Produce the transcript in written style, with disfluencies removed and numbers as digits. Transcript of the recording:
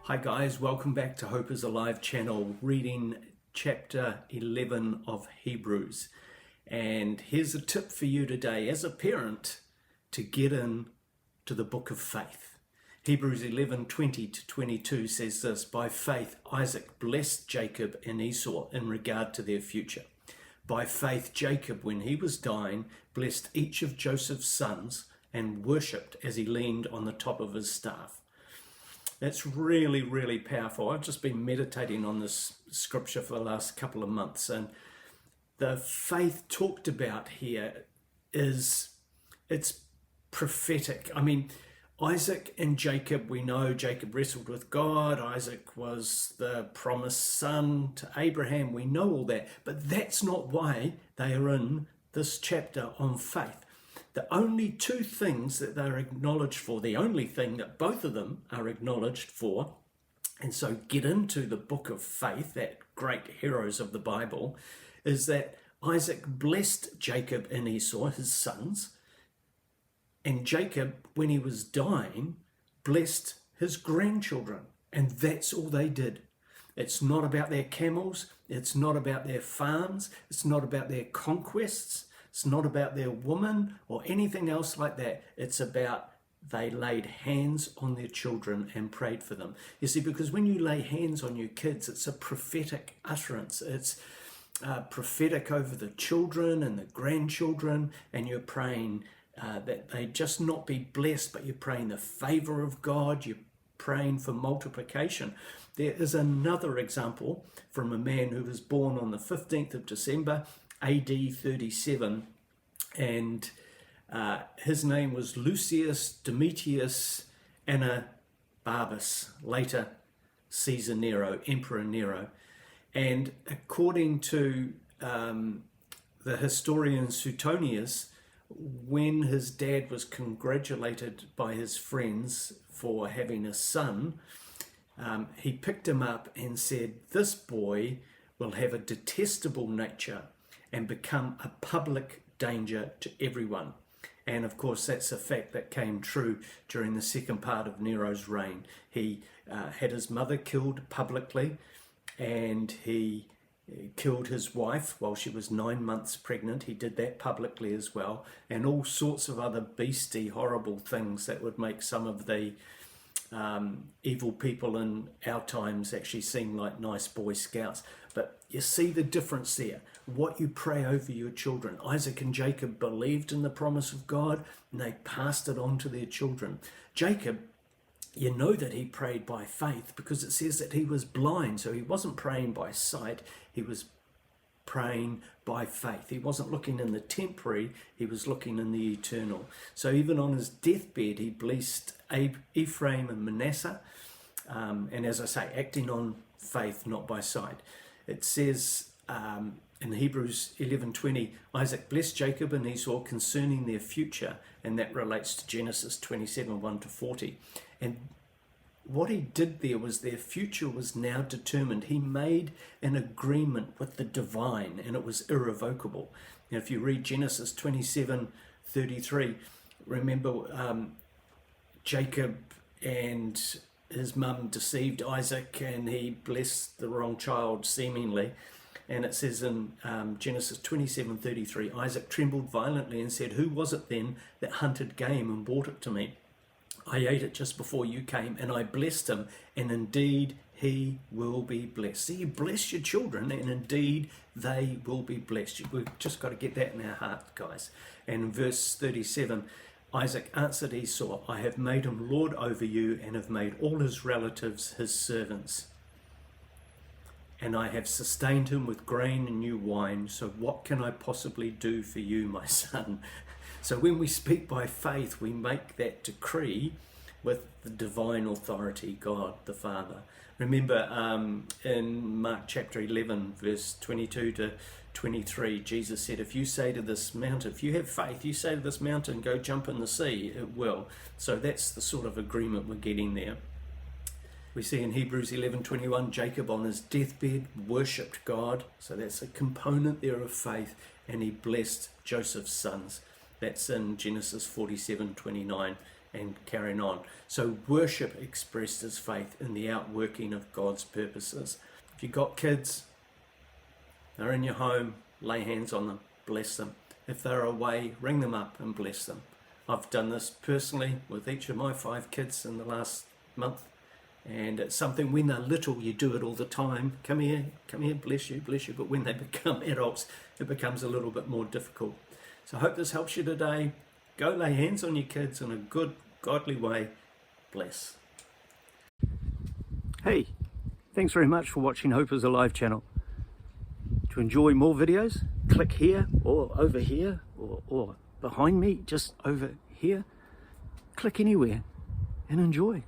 Hi guys, welcome back to Hope is Alive channel, reading chapter 11 of Hebrews. And here's a tip for you today as a parent to get in to the book of faith. Hebrews 11:20 to 22 says this: by faith Isaac blessed Jacob and Esau in regard to their future. By faith Jacob, when he was dying, blessed each of Joseph's sons and worshipped as he leaned on the top of his staff. That's really, really powerful. I've just been meditating on this scripture for the last couple of months, and the faith talked about here it's prophetic. I mean, Isaac and Jacob, we know Jacob wrestled with God. Isaac was the promised son to Abraham. We know all that, but that's not why they are in this chapter on faith. The only two things that they're acknowledged for, the only thing that both of them are acknowledged for, and so get into the book of faith, that great heroes of the Bible, is that Isaac blessed Jacob and Esau, his sons, and Jacob, when he was dying, blessed his grandchildren, and that's all they did. It's not about their camels, it's not about their farms, it's not about their conquests, it's not about their woman or anything else like that. It's about they laid hands on their children and prayed for them. You see, because when you lay hands on your kids, it's a prophetic utterance. It's prophetic over the children and the grandchildren, and you're praying that they just not be blessed, but you're praying the favor of God. You're praying for multiplication. There is another example from a man who was born on the 15th of December, AD 37, and his name was Lucius Domitius Anabarbus, later Caesar Nero, Emperor Nero. And according to the historian Suetonius, when his dad was congratulated by his friends for having a son, he picked him up and said, "This boy will have a detestable nature and become a public danger to everyone." And of course, that's a fact that came true during the second part of Nero's reign. He had his mother killed publicly, and he killed his wife while she was 9 months pregnant. He did that publicly as well, and all sorts of other beastly, horrible things that would make some of the evil people in our times actually seem like nice Boy Scouts. But you see the difference there. What you pray over your children. Isaac and Jacob believed in the promise of God, and they passed it on to their children. Jacob, you know that he prayed by faith because it says that he was blind, so he wasn't praying by sight, he was praying by faith. He wasn't looking in the temporary, he was looking in the eternal. So even on his deathbed, he blessed Ephraim and Manasseh, and as I say, acting on faith, not by sight. It says in Hebrews 11:20, Isaac blessed Jacob and Esau concerning their future, and that relates to Genesis 27:1 to 40. And what he did there was their future was now determined. He made an agreement with the divine, and it was irrevocable. Now, if you read Genesis 27:33, remember Jacob and his mum deceived Isaac, and he blessed the wrong child seemingly. And it says in Genesis 27:33, Isaac trembled violently and said, "Who was it then that hunted game and brought it to me? I ate it just before you came, and I blessed him, and indeed he will be blessed." See, you bless your children, and indeed they will be blessed. We've just got to get that in our heart, guys. And in verse 37, Isaac answered Esau, "I have made him lord over you, and have made all his relatives his servants. And I have sustained him with grain and new wine, so what can I possibly do for you, my son?" So when we speak by faith, we make that decree with the divine authority, God the Father. Remember in Mark chapter 11, verse 22 to 23, Jesus said, if you say to this mountain, if you have faith, you say to this mountain, go jump in the sea, it will. So that's the sort of agreement we're getting there. We see in Hebrews 11:21, Jacob on his deathbed worshipped God. So that's a component there of faith, and he blessed Joseph's sons. That's in Genesis 47:29 and carrying on. So worship expressed as faith in the outworking of God's purposes. If you've got kids, they're in your home, lay hands on them, bless them. If they're away, ring them up and bless them. I've done this personally with each of my 5 kids in the last month, and it's something when they're little you do it all the time. Come here, bless you, but when they become adults it becomes a little bit more difficult. So I hope this helps you today. Go lay hands on your kids in a good, godly way. Bless. Hey, thanks very much for watching Hope is Alive channel. To enjoy more videos, click here or over here or behind me, just over here. Click anywhere and enjoy.